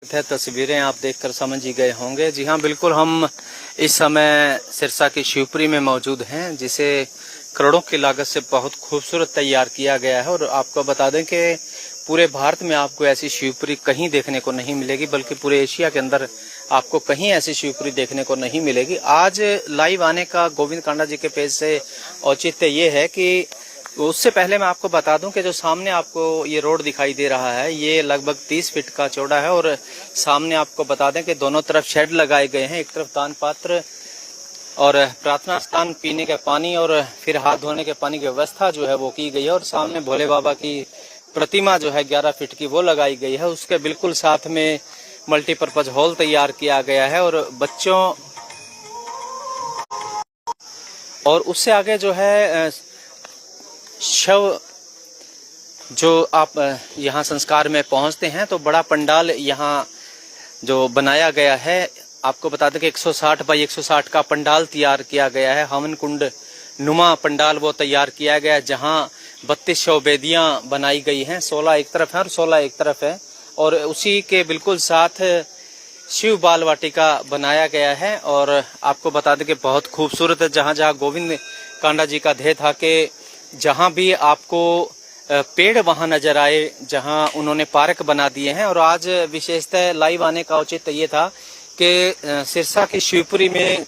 तस्वीरें आप देखकर समझ ही गए होंगे। जी हाँ, बिल्कुल, हम इस समय सिरसा की शिवपुरी में मौजूद हैं, जिसे करोड़ों की लागत से बहुत खूबसूरत तैयार किया गया है। और आपको बता दें कि पूरे भारत में आपको ऐसी शिवपुरी कहीं देखने को नहीं मिलेगी, बल्कि पूरे एशिया के अंदर आपको कहीं ऐसी शिवपुरी देखने को नहीं मिलेगी। आज लाइव आने का गोविंद कांडा जी के पेज से औचित्य ये है कि उससे पहले मैं आपको बता दूं कि जो सामने आपको ये रोड दिखाई दे रहा है, ये लगभग 30 फीट का चौड़ा है। और सामने आपको बता दें कि दोनों तरफ शेड लगाए गए हैं। एक तरफ दान पात्र और प्रार्थना स्थान, पीने का पानी और फिर हाथ धोने के पानी की व्यवस्था जो है वो की गई है। और सामने भोले बाबा की प्रतिमा जो है 11 फीट की, वो लगाई गई है। उसके बिल्कुल साथ में मल्टीपर्पज हॉल तैयार किया गया है। और बच्चों और उससे आगे जो है शव जो आप यहाँ संस्कार में पहुँचते हैं, तो बड़ा पंडाल यहाँ जो बनाया गया है, आपको बता दें कि 160 बाई 160 का पंडाल तैयार किया गया है। हवन कुंड नुमा पंडाल वो तैयार किया गया है, जहाँ 32 शव वेदियाँ बनाई गई हैं। 16 एक तरफ है और 16 एक तरफ है। और उसी के बिल्कुल साथ शिव बाल वाटिका बनाया गया है। और आपको बता दें कि बहुत खूबसूरत है। जहाँ जहाँ गोविंद कांडा जी का ध्येय था कि जहाँ भी आपको पेड़ वहां नजर आए, जहां उन्होंने पार्क बना दिए हैं। और आज विशेषतः लाइव आने का औचित्य ये था कि सिरसा की शिवपुरी में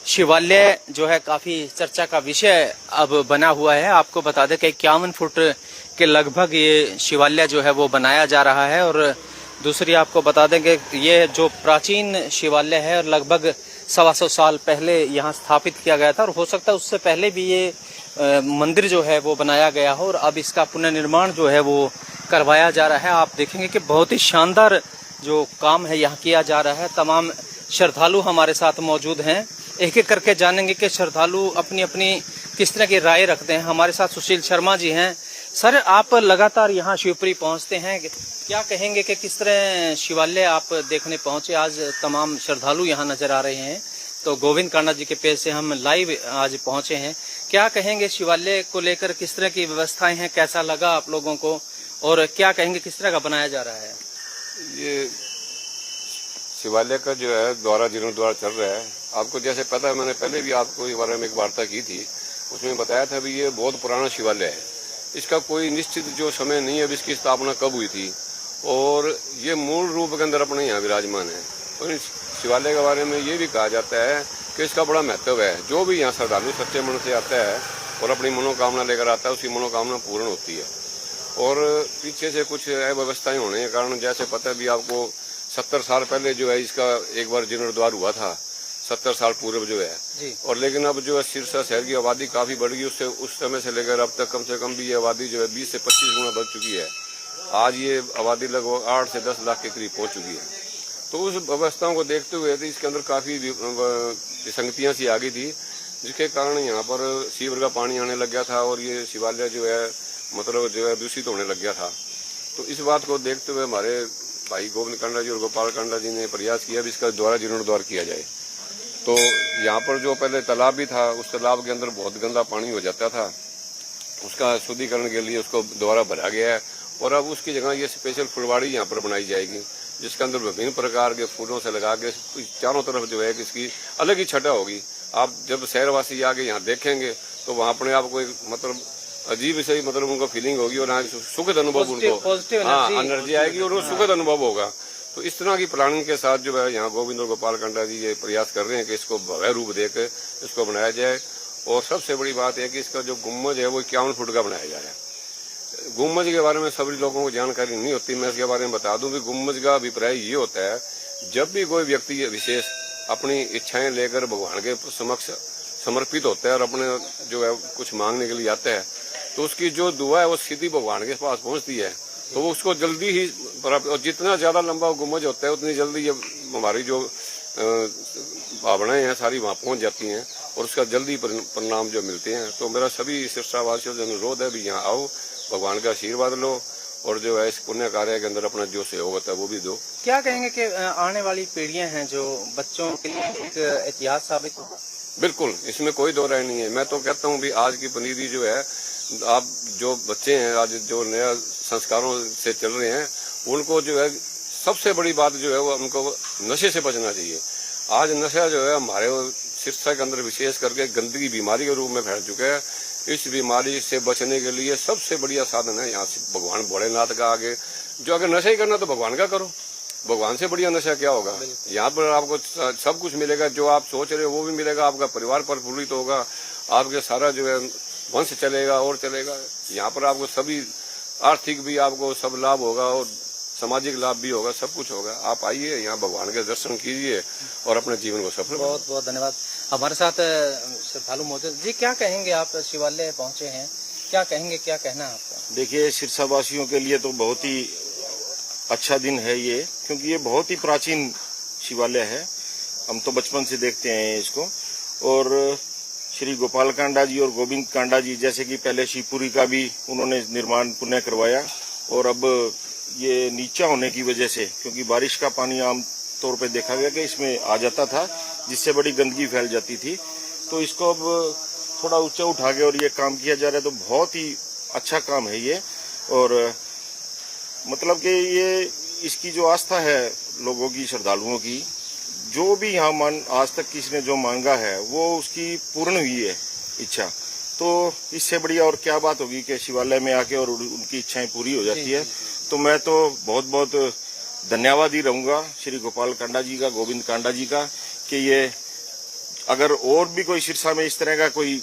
शिवालय जो है काफी चर्चा का विषय अब बना हुआ है। आपको बता दें कि 51 फुट के लगभग ये शिवालय जो है वो बनाया जा रहा है। और दूसरी आपको बता दें कि ये जो प्राचीन शिवालय है, और लगभग 125 साल पहले यहाँ स्थापित किया गया था। और हो सकता है उससे पहले भी ये मंदिर जो है वो बनाया गया हो, और अब इसका पुनर्निर्माण जो है वो करवाया जा रहा है। आप देखेंगे कि बहुत ही शानदार जो काम है यहाँ किया जा रहा है। तमाम श्रद्धालु हमारे साथ मौजूद हैं। एक एक करके जानेंगे कि श्रद्धालु अपनी अपनी किस तरह की राय रखते हैं। हमारे साथ सुशील शर्मा जी हैं। सर, आप लगातार यहाँ शिवपुरी पहुँचते हैं, क्या कहेंगे कि किस तरह शिवालय आप देखने पहुँचे? आज तमाम श्रद्धालु यहाँ नजर आ रहे हैं। तो गोविंद कांडा जी के पेज से हम लाइव आज पहुँचे हैं। क्या कहेंगे शिवालय को लेकर, किस तरह की व्यवस्थाएं हैं, कैसा लगा आप लोगों को, और क्या कहेंगे किस तरह का बनाया जा रहा है? ये शिवालय का जो है द्वारा जीर्णोद्वार चल रहा है। आपको जैसे पता है, मैंने पहले भी आपको इस बारे में एक वार्ता की थी, उसमें बताया था भी ये बहुत पुराना शिवालय है। इसका कोई निश्चित जो समय नहीं है अब इसकी स्थापना कब हुई थी, और ये मूल रूप के अंदर अपने यहाँ विराजमान है। और इस शिवालय के बारे में ये भी कहा जाता है कि इसका बड़ा महत्व है। जो भी यहाँ श्रद्धालु सच्चे मन से आता है और अपनी मनोकामना लेकर आता है, उसकी मनोकामना पूर्ण होती है। और पीछे से कुछ अव्यवस्थाएं होने के कारण, जैसे पता भी आपको 70 साल पहले जो है इसका एक बार जीर्णोद्वार हुआ था, 70 साल पूर्व जो है जी। और लेकिन अब जो है सिरसा शहर की आबादी काफी बढ़ गई। उससे उस समय से लेकर अब तक कम से कम भी ये आबादी जो है 20 से 25 गुना बढ़ चुकी है। आज ये आबादी लगभग 8 से 10 लाख के करीब पहुंच चुकी है। तो उस व्यवस्थाओं को देखते हुए तो इसके अंदर काफी विसंगतियां सी आ गई थी, जिसके कारण यहाँ पर सीवर का पानी आने लग गया था, और ये शिवालय जो है मतलब जो है दूषित होने लग गया था। तो इस बात को देखते हुए हमारे भाई गोविंद कांडा जी और गोपाल कांडा जी ने प्रयास किया भी इसका द्वारा जीर्णोद्वार किया जाए। तो यहाँ पर जो पहले तालाब भी था, उस तालाब के अंदर बहुत गंदा पानी हो जाता था। उसका शुद्धिकरण के लिए उसको दोबारा भरा गया है, और अब उसकी जगह ये स्पेशल फुलवाड़ी यहाँ पर बनाई जाएगी, जिसके अंदर विभिन्न प्रकार के फूलों से लगा के चारों तरफ जो है इसकी अलग ही छटा होगी। आप जब शहरवासी आके यहाँ देखेंगे तो वहाँ अपने आप को मतलब अजीब से मतलब उनको फीलिंग होगी, और सुखद अनुभव, उनको एनर्जी आएगी और वो सुखद अनुभव होगा। तो इस तरह की प्लानिंग के साथ जो है यहाँ गोविंद और गोपाल कांडा जी ये प्रयास कर रहे हैं कि इसको भव्य रूप देकर इसको बनाया जाए। और सबसे बड़ी बात है कि इसका जो गुम्बज है वो 51 फुट का बनाया जा रहा है। गुम्बज के बारे में सभी लोगों को जानकारी नहीं होती। मैं इसके बारे में बता दूं कि गुम्बज का अभिप्राय ये होता है, जब भी कोई व्यक्ति विशेष अपनी इच्छाएं लेकर भगवान के समक्ष समर्पित होता है और अपने जो है कुछ मांगने के लिए आता है, तो उसकी जो दुआ है वो सीधी भगवान के पास पहुंचती है। तो वो उसको जल्दी ही प्राप्त, और जितना ज्यादा लंबा गुम्बज होता है उतनी जल्दी ये हमारी जो भावनाएं हैं सारी वहां पहुंच जाती हैं, और उसका जल्दी परिणाम जो मिलते हैं। तो मेरा सभी सिरसावासियों से अनुरोध है भी यहाँ आओ, भगवान का आशीर्वाद लो, और जो है इस पुण्य कार्य के अंदर अपना जो सहयोग होता है वो भी दो। क्या कहेंगे कि आने वाली पीढ़ियां हैं जो बच्चों के लिए एक इतिहास साबित हो? बिल्कुल, इसमें कोई दो राय नहीं है। मैं तो कहता हूँ भी आज की पनीरी जो है, आप जो बच्चे हैं आज जो नया संस्कारों से चल रहे हैं, उनको जो है सबसे बड़ी बात जो है वो हमको नशे से बचना चाहिए। आज नशा जो है हमारे सिरसा के अंदर विशेष करके गंदगी बीमारी के रूप में फैल चुका है। इस बीमारी से बचने के लिए सबसे बढ़िया साधन है यहाँ से भगवान भोलेनाथ का आगे। जो अगर नशा ही करना तो भगवान का करो, भगवान से बढ़िया नशा क्या होगा। यहाँ पर आपको सब कुछ मिलेगा, जो आप सोच रहे हो वो भी मिलेगा, आपका परिवार प्रफुल्लित होगा, आपके सारा जो है वंश चलेगा और चलेगा। यहाँ पर आपको सभी आर्थिक भी आपको सब लाभ होगा और सामाजिक लाभ भी होगा, सब कुछ होगा। आप आइए यहाँ भगवान के दर्शन कीजिए और अपने जीवन को सफल। बहुत बहुत धन्यवाद। हमारे साथ श्रद्धालु मौजूद जी, क्या कहेंगे आप शिवालय पहुंचे हैं, क्या कहेंगे, क्या कहना है आपका? देखिए, सिरसा वासियों के लिए तो बहुत ही अच्छा दिन है ये, क्योंकि ये बहुत ही प्राचीन शिवालय है। हम तो बचपन से देखते हैं इसको। और श्री गोपाल कांडा जी और गोविंद कांडा जी, जैसे कि पहले शिवपुरी का भी उन्होंने निर्माण पुनः करवाया, और अब ये नीचा होने की वजह से, क्योंकि बारिश का पानी आम तौर पे देखा गया कि इसमें आ जाता था, जिससे बड़ी गंदगी फैल जाती थी, तो इसको अब थोड़ा ऊंचा उठा के और ये काम किया जा रहा है, तो बहुत ही अच्छा काम है ये। और मतलब कि ये इसकी जो आस्था है लोगों की, श्रद्धालुओं की, जो भी यहाँ आज तक किसी ने जो मांगा है वो उसकी पूर्ण हुई है इच्छा। तो इससे बढ़िया और क्या बात होगी कि शिवालय में आके और उनकी इच्छाएं पूरी हो जाती है। तो मैं तो बहुत बहुत धन्यवाद ही रहूंगा श्री गोपाल कांडा जी का, गोविंद कांडा जी का, कि ये अगर और भी कोई सिरसा में इस तरह का कोई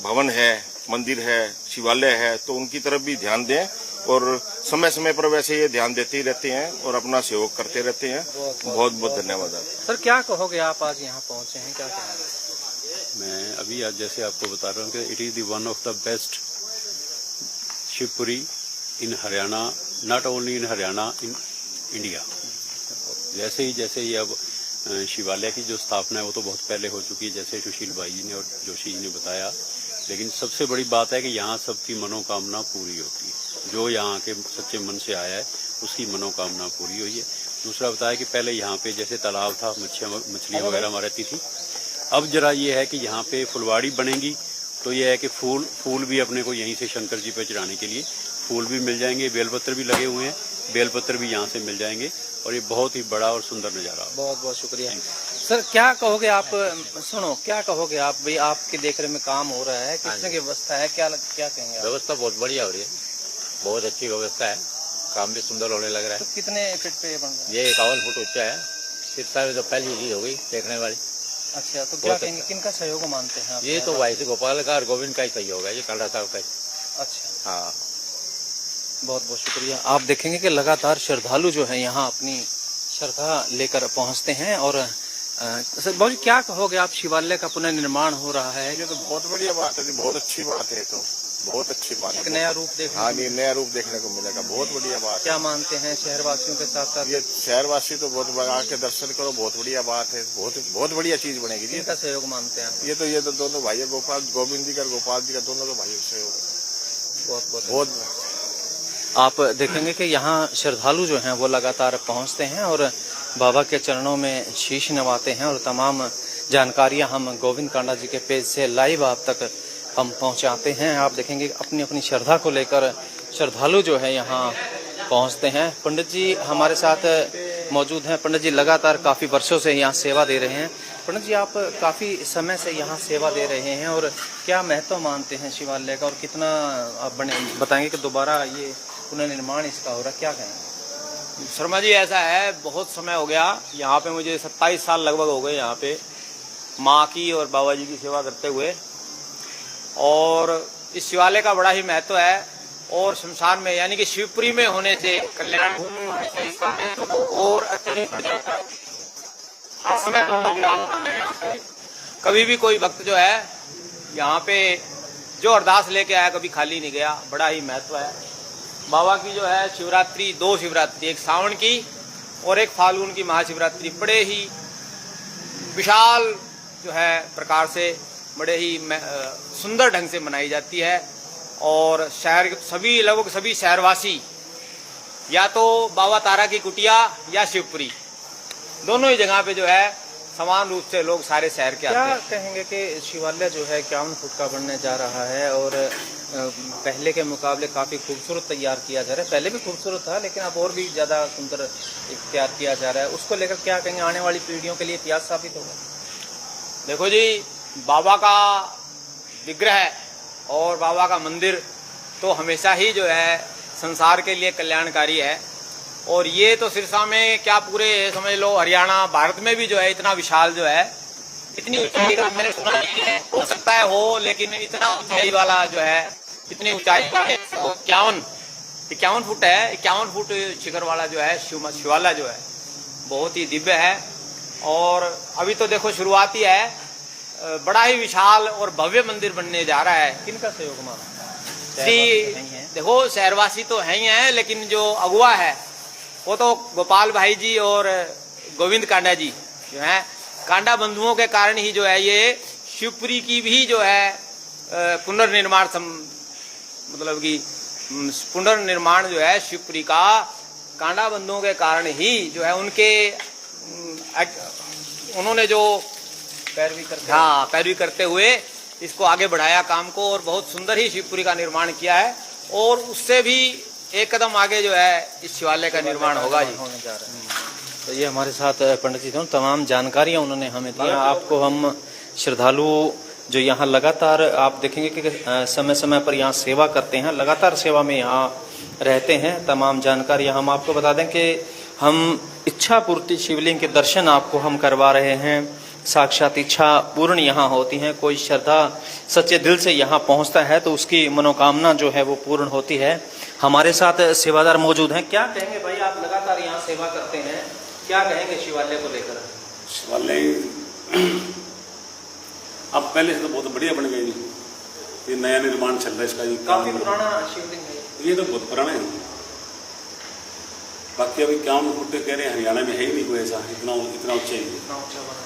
भवन है, मंदिर है, शिवालय है, तो उनकी तरफ भी ध्यान दें। और समय समय पर वैसे ये ध्यान देते ही रहते हैं और अपना सहयोग करते रहते हैं। बहुत बहुत धन्यवाद। सर, क्या कहोगे आप आज यहाँ पहुंचे हैं, क्या कहेंगे? मैं अभी आज जैसे आपको बता रहा हूँ कि it is the one of the best Shivpuri in Haryana, not only in Haryana, in India. जैसे ही अब शिवालय की जो स्थापना है वो तो बहुत पहले हो चुकी है, जैसे सुशील भाई जी ने और जोशी जी ने बताया। लेकिन सबसे बड़ी बात है कि यहाँ सबकी मनोकामना पूरी होती है। जो यहाँ के सच्चे मन से आया है उसकी मनोकामना पूरी हुई है। दूसरा बताया कि पहले यहाँ पे जैसे तालाब था, मछलियाँ वगैरह रहती थी। अब जरा ये है कि यहाँ पे फुलवाड़ी बनेगी, तो ये है कि फूल भी अपने को यहीं से शंकर जी पे चढ़ाने के लिए फूल भी मिल जाएंगे, बेलपत्र भी लगे हुए हैं, बेलपत्र भी यहाँ से मिल जाएंगे, और ये बहुत ही बड़ा और सुंदर नज़ारा। बहुत बहुत शुक्रिया सर। क्या कहोगे आप, सुनो, क्या कहोगे आप भाई, आपके देखने में काम हो रहा है, किस तरह की व्यवस्था है, क्या कहेंगे? व्यवस्था बहुत बढ़िया हो रही है, बहुत अच्छी व्यवस्था है, काम भी सुंदर होने लग रहा है। तो कितने फीट पे ये बन रहा है? ये 51 फुट ऊंचा है, सिरसा में तो पहली चीज हो गई देखने वाली। अच्छा, तो क्या कहेंगे, किनका सहयोग मानते हैं आप? ये तो भाई से गोपाल का और गोविंद का ही सहयोग है, ये कांडा साहब का ही। अच्छा, हाँ, बहुत बहुत शुक्रिया। आप देखेंगे कि लगातार श्रद्धालु जो है यहाँ अपनी श्रद्धा लेकर पहुँचते हैं। और सर बाबू जी, क्या कहोगे आप, शिवालय का पुनर्निर्माण हो रहा है? ये तो बहुत बढ़िया बात है, बहुत अच्छी बात है, तो बहुत अच्छी बात है। एक नया रूप देखने हाँ, ये नया रूप देखने को मिलेगा, बहुत बढ़िया बात है। क्या मानते हैं शहरवासियों के साथ साथ? ये शहरवासी तो बहुत बड़ा आके दर्शन करो, बहुत बढ़िया बात है, बहुत बढ़िया चीज बनेगी। किनका सहयोग मानते हैं आप? ये तो दोनों भाई है, गोविंद जी का, गोपाल जी का, दोनों के भाई सहयोग बहुत। आप देखेंगे कि यहाँ श्रद्धालु जो हैं वो लगातार पहुँचते हैं और बाबा के चरणों में शीश नवाते हैं। और तमाम जानकारियाँ हम गोविंद कांडा जी के पेज से लाइव आप तक हम पहुँचाते हैं। आप देखेंगे अपनी अपनी श्रद्धा को लेकर श्रद्धालु जो है यहाँ पहुँचते हैं। पंडित जी हमारे साथ मौजूद हैं। पंडित जी लगातार काफ़ी वर्षों से यहाँ सेवा दे रहे हैं। पंडित जी, आप काफ़ी समय से यहाँ सेवा दे रहे हैं, और क्या महत्व मानते हैं शिवालय का, और कितना आप बताएंगे कि दोबारा ये पुनर्निर्माण इसका हो रहा है, क्या कहेंगे? शर्मा जी, ऐसा है, बहुत समय हो गया यहाँ पे, मुझे 27 साल लगभग हो गए यहाँ पे माँ की और बाबा जी की सेवा करते हुए। और इस शिवालय का बड़ा ही महत्व है। और शमशान में यानी कि शिवपुरी में होने से, कल्याण भूमि होने से इसका महत्व और कभी भी कोई भक्त जो है यहाँ पे जो अरदास लेके आया कभी खाली नहीं गया, बड़ा ही महत्व है। बाबा की जो है शिवरात्रि, 2 शिवरात्रि, एक सावन की और एक फाल्गुन की महाशिवरात्रि, बड़े ही विशाल जो है प्रकार से, बड़े ही सुंदर ढंग से मनाई जाती है। और शहर सभी, लगभग सभी शहरवासी या तो बाबा तारा की कुटिया या शिवपुरी, दोनों ही जगह पे जो है समान रूप से लोग सारे शहर के आते हैं। क्या कहेंगे कि शिवालय जो है 51 फुट का बनने जा रहा है, और पहले के मुकाबले काफ़ी खूबसूरत तैयार किया जा रहा है। पहले भी खूबसूरत था, लेकिन अब और भी ज़्यादा सुंदर तैयार किया जा रहा है। उसको लेकर क्या कहेंगे, आने वाली पीढ़ियों के लिए इतिहास साबित होगा? देखो जी, बाबा का विग्रह और बाबा का मंदिर तो हमेशा ही जो है संसार के लिए कल्याणकारी है। और ये तो सिरसा में क्या, पूरे समझ लो हरियाणा, भारत में भी जो है इतना विशाल जो है, इतनी ऊंचाई का मैंने सुना नहीं है, हो सकता है हो, लेकिन इतना ऊंचाई वाला जो है, इतनी ऊंचाई 51 फुट है, 51 फुट शिखर वाला जो है शिवाला जो है बहुत ही दिव्य है। और अभी तो देखो शुरुआत ही है, बड़ा ही विशाल और भव्य मंदिर बनने जा रहा है। किनका सहयोग माना? देखो शहरवासी तो है ही है, लेकिन जो अगुआ है वो तो गोपाल भाई जी और गोविंद कांडा जी जो है, कांडा बंधुओं के कारण ही जो है ये शिवपुरी की भी जो है पुनर्निर्माण, मतलब कि पुनर्निर्माण जो है शिवपुरी का कांडा बंधुओं के कारण ही जो है, उन्होंने जो पैरवी करते हुए इसको आगे बढ़ाया काम को, और बहुत सुंदर ही शिवपुरी का निर्माण किया है। और उससे भी एक कदम आगे जो है इस शिवालय का निर्माण होगा जी, होने जा रहा है। तो ये हमारे साथ पंडित जी थे, तमाम जानकारियां उन्होंने हमें दी। आपको हम श्रद्धालु जो यहाँ लगातार आप देखेंगे कि समय समय पर यहाँ सेवा करते हैं, लगातार सेवा में यहाँ रहते हैं। तमाम जानकारियां हम आपको बता दें कि हम इच्छा पूर्ति शिवलिंग के दर्शन आपको हम करवा रहे हैं। साक्षात इच्छा पूर्ण यहाँ होती है। कोई श्रद्धा सच्चे दिल से यहाँ पहुँचता है तो उसकी मनोकामना जो है वो पूर्ण होती है। हमारे साथ सेवादार मौजूद हैं। क्या कहेंगे भाई, आप लगातार यहाँ सेवा करते हैं, क्या कहेंगे शिवालय को लेकर? शिवालय अब पहले से तो बहुत बढ़िया बन गई, ये नया निर्माण चल रहा है इसका। काफी पुराना शिवलिंग है ये तो बहुत पुराना है। बाकी अभी क्या फुट कह रहे हैं, हरियाणा में है ही नहीं कोई ऐसा इतना ऊंचा ही है।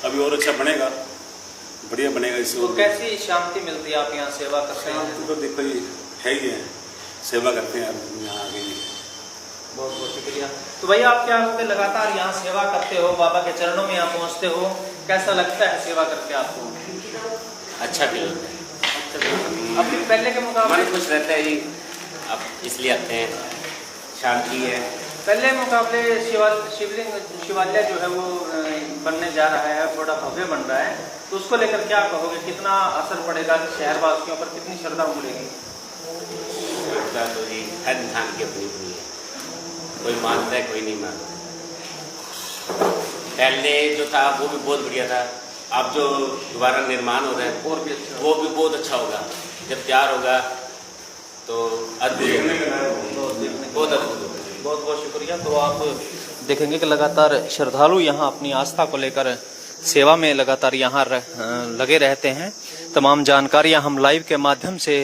अभी और अच्छा बनेगा, बढ़िया बनेगा इससे। तो कैसी शांति मिलती है आप यहाँ सेवा करते हैं? तो देखो ये है ही है, सेवा करते हैं यहाँ आगे। बहुत बहुत शुक्रिया। तो भैया आप क्या करते, लगातार यहाँ सेवा करते हो, बाबा के चरणों में यहाँ पहुँचते हो, कैसा लगता है सेवा करके आपको? अच्छा भी लगता है। अब पहले के मुकाबले मन खुश रहता है जी, अब इसलिए आते हैं, शांति है। पहले मुकाबले शिवालय जो है वो बनने जा रहा है, बड़ा भव्य बन रहा है, तो उसको लेकर क्या कहोगे, कितना असर पड़ेगा शहरवासियों पर, कितनी श्रद्धा उमड़ेगी? श्रद्धा तो जी हर इंसान की अपनी अपनी है, कोई मानता है कोई नहीं मानता। पहले जो था वो भी बहुत बढ़िया था, अब जो दोबारा निर्माण हो रहा है और भी अच्छा, वो भी बहुत अच्छा होगा। जब तैयार होगा तो बहुत अद्भुत। बहुत बहुत शुक्रिया। तो आप देखेंगे कि लगातार श्रद्धालु यहाँ अपनी आस्था को लेकर सेवा में लगातार यहाँ लगे रहते हैं। तमाम जानकारियाँ हम लाइव के माध्यम से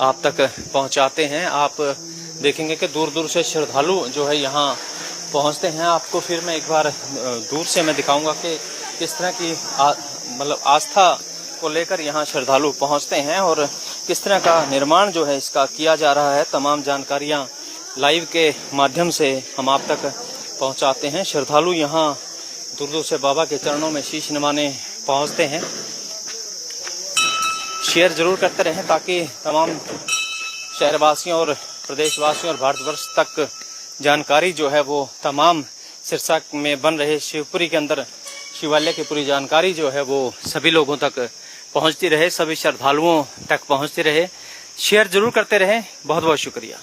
आप तक पहुँचाते हैं। आप देखेंगे कि दूर दूर से श्रद्धालु जो है यहाँ पहुँचते हैं। आपको फिर मैं एक बार दूर से मैं दिखाऊंगा कि किस तरह की मतलब आस्था को लेकर यहाँ श्रद्धालु पहुँचते हैं और किस तरह का निर्माण जो है इसका किया जा रहा है। तमाम जानकारियाँ लाइव के माध्यम से हम आप तक पहुंचाते हैं। श्रद्धालु यहाँ दूर दूर से बाबा के चरणों में शीश नवाने पहुंचते हैं। शेयर जरूर करते रहें ताकि तमाम शहरवासियों और प्रदेशवासियों और भारतवर्ष तक जानकारी जो है वो तमाम सिरसा में बन रहे शिवपुरी के अंदर शिवालय की पूरी जानकारी जो है वो सभी लोगों तक पहुंचती रहे, सभी श्रद्धालुओं तक पहुंचती रहे। शेयर जरूर करते रहें। बहुत बहुत शुक्रिया।